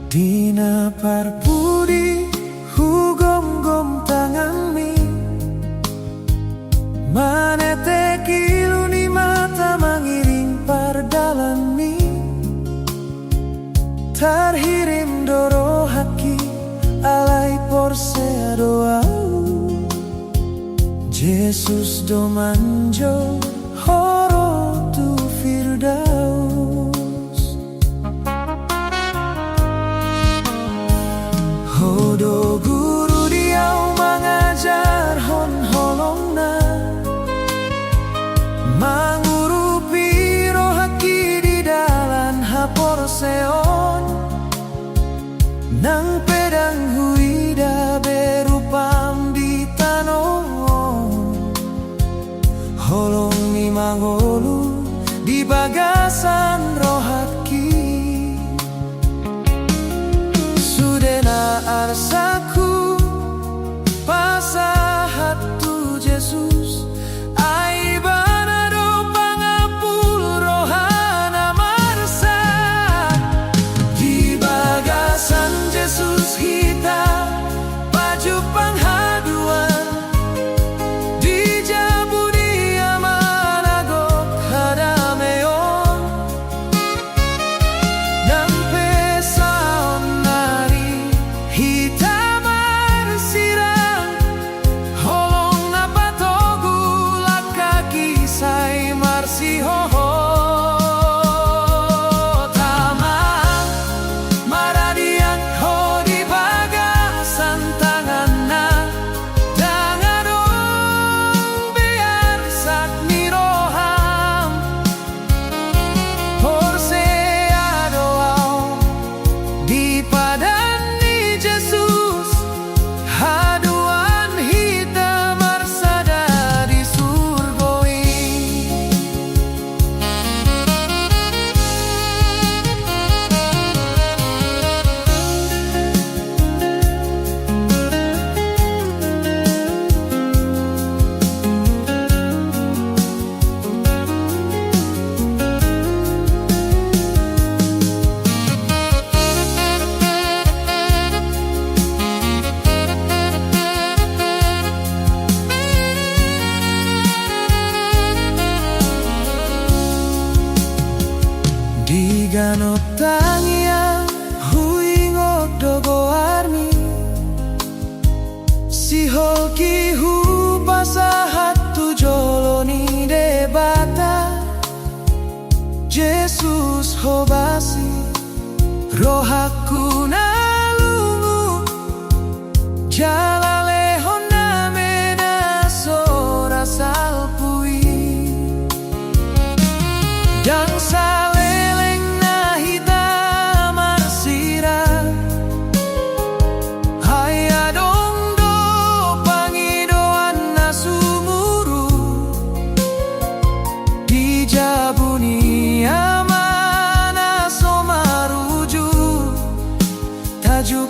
Dina parpudi hugom-gom tanganmi manete kiluni mata mangiring pardalanmi tarhirim doro haki alai porse doau Jesus do manjo horo tu firdaus Hodo guru diau mengajar hon holongna mengurupi rohaki di dalam haporseon nang pedang huida berupam di tanon holong ni mangolu di bagasan rohaki Sudena arsaku pasahat tu Jesus aibana do pangapul rohana marsa di bagasan Jesus kita baju panghaduan di jabudi amanagok hadameon nampe saon nari hitamar sirang holong apa togu lakaki sai marsi hoho tamang maradian ho di bagasan tanganna dangadong biar sak niroham porse adoau di padan ni Jesus haduan hitam marsada di surgoi di ganot tangia huingok dogo armi si holki hu pasahat tu joloni debata Jesus hobasi rohaku nalungu jalale honna mena sora salpui dan saleleng na hitam marsira hayadong do pangidoan na sumuru di jabuni amana somaruju tajuk